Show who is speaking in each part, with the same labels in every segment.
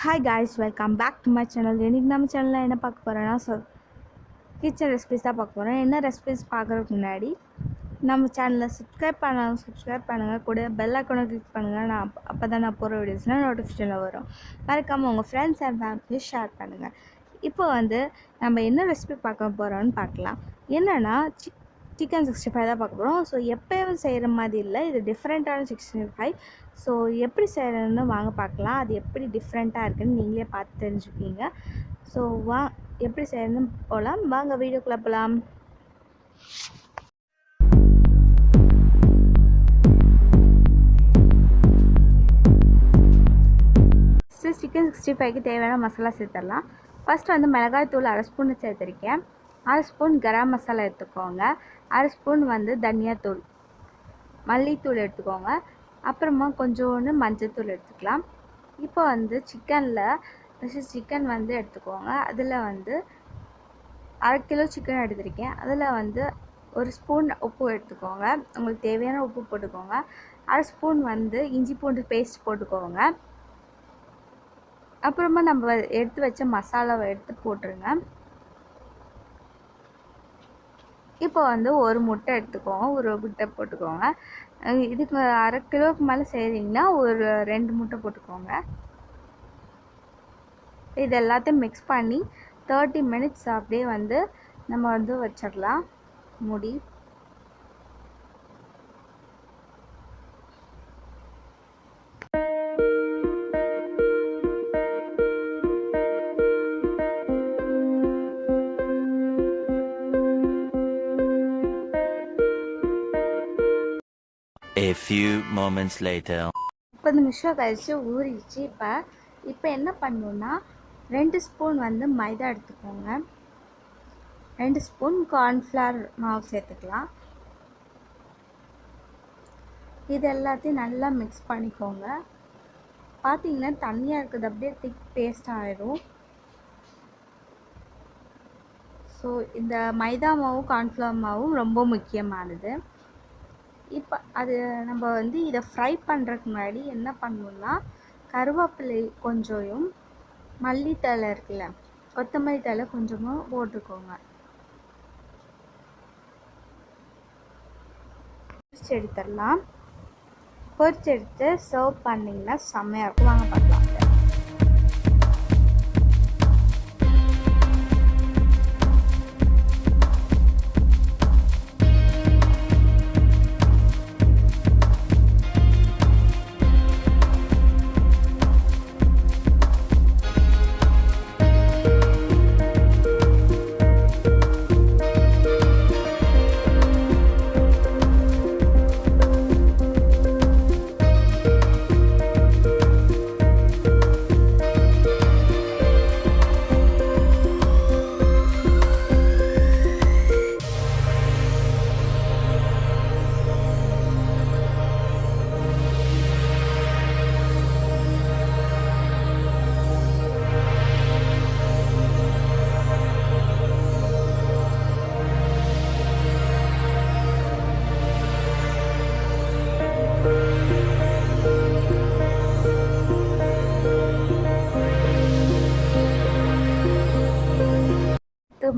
Speaker 1: Hi guys, welcome back to my channel. இன்னைக்கு நம்ம சேனல்ல என்ன பார்க்க போறோம்னா கிச்சன் ரெசிபிஸ் தான் பார்க்க போறோம். என்ன ரெசிபிஸ் பார்க்கறதுக்கு முன்னாடி நம்ம சேனலை சப்ஸ்கிரைப் பண்ணுங்க, கூட பெல் ஐகானை கிளிக் பண்ணுங்க. அப்பதான் நான் போற வீடியோஸ்லாம் நோட்டிஃபிகேஷன்ல வரும். மறக்காம உங்க ஃப்ரெண்ட்ஸ் அண்ட் ஃபேமிலிக்கு ஷேர் பண்ணுங்க. இப்போ நம்ம என்ன ரெசிபி பார்க்க போறோம்னு பார்க்கலாம். என்னன்னா சிக்கன் 65 தான் பார்க்க போகிறோம். ஸோ எப்போயும் செய்கிற மாதிரி இல்லை, இது டிஃப்ரெண்ட்டான 65. ஸோ எப்படி செய்கிறதுன்னு வாங்க பார்க்கலாம். அது எப்படி டிஃப்ரெண்ட்டாக இருக்குதுன்னு நீங்களே பார்த்து தெரிஞ்சுக்கிங்க. ஸோ எப்படி செய்யணும்னு போகலாம். வாங்க வீடியோக்குள்ளே போகலாம். சிக்கன் 65க்கு தேவையான மசாலா சேர்த்துடலாம். ஃபஸ்ட்டு மிளகாய் தூள் 1/2 ஸ்பூன் சேர்த்துருக்கேன். 1/2 ஸ்பூன் கரம் மசாலா எடுத்துக்கோங்க. 1/2 ஸ்பூன் தனியாத்தூள், மல்லித்தூள் எடுத்துக்கோங்க. அப்புறமா கொஞ்சோண்டு மஞ்சத்தூள் எடுத்துக்கலாம். இப்போ சிக்கன் எடுத்துக்கோங்க. அதில் 1/2 கிலோ சிக்கன் எடுத்திருக்கேன். அதில் 1 ஸ்பூன் உப்பு எடுத்துக்கோங்க. உங்களுக்கு தேவையான உப்பு போட்டுக்கோங்க. 1/2 ஸ்பூன் இஞ்சி பூண்டு பேஸ்ட் போட்டுக்கோங்க. அப்புறமா நம்ம எடுத்து வச்ச மசாலாவை எடுத்து போட்டுருங்க. இப்போ 1 முட்டை எடுத்துக்கோங்க. 1 முட்டை போட்டுக்கோங்க. இதுக்கு 1/2 கிலோவுக்கு மேலே செய்கிறீங்கன்னா ஒரு 2 முட்டை போட்டுக்கோங்க. இது எல்லாத்தையும் மிக்ஸ் பண்ணி 30 மினிட்ஸ் அப்படியே நம்ம வச்சிடலாம் மூடி.
Speaker 2: A few moments later.
Speaker 1: 30 நிமிஷம் கழிச்சு ஊறிடுச்சு. இப்போ என்ன பண்ணணும்னா 2 ஸ்பூன் மைதா எடுத்துக்கோங்க. 2 ஸ்பூன் கார்ன்ஃப்ளவர் மாவு சேர்த்துக்கலாம். இது எல்லாத்தையும் நல்லா மிக்ஸ் பண்ணிக்கோங்க. பார்த்தீங்கன்னா தண்ணியாக இருக்குது, அப்படியே திக் பேஸ்ட் ஆகிடும். ஸோ இந்த மைதா மாவும் கார்ன்ஃப்ளவர் மாவும் ரொம்ப முக்கியமானது. இப்போ அது நம்ம இதை ஃப்ரை பண்ணுறதுக்கு முன்னாடி என்ன பண்ணணும்னா கருவேப்பிலை கொஞ்சம், மல்லித்தழை இருக்குல்ல, கொத்தமல்லி தழை கொஞ்சமாக போட்டுக்கோங்க. பொரிச்சு எடுத்துடலாம். பொரிச்சு எடுத்து சர்வ் பண்ணிங்கன்னா செம்மையாக இருக்கும். வாங்க பார்க்கலாம்.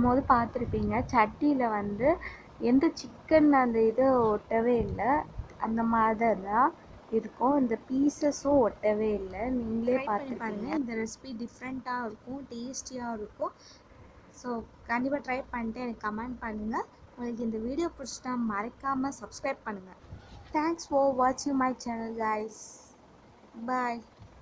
Speaker 1: போது பார்த்துருப்பீங்க, சட்டியில் எந்த சிக்கன் அந்த இது ஒட்டவே இல்லை, அந்த மாதிரி தான் இருக்கும். இந்த பீசஸும் ஒட்டவே இல்லை. நீங்களே பார்த்துருப்பீங்க. இந்த ரெசிபி டிஃப்ரெண்ட்டாக இருக்கும், டேஸ்டியாக இருக்கும். ஸோ கண்டிப்பாக ட்ரை பண்ணிட்டு எனக்கு கமெண்ட் பண்ணுங்கள். உங்களுக்கு இந்த வீடியோ பிடிச்சிட்டா மறக்காமல் சப்ஸ்கிரைப் பண்ணுங்கள். தேங்க்ஸ் ஃபார் வாட்சிங் மை சேனல் கைஸ். பாய்.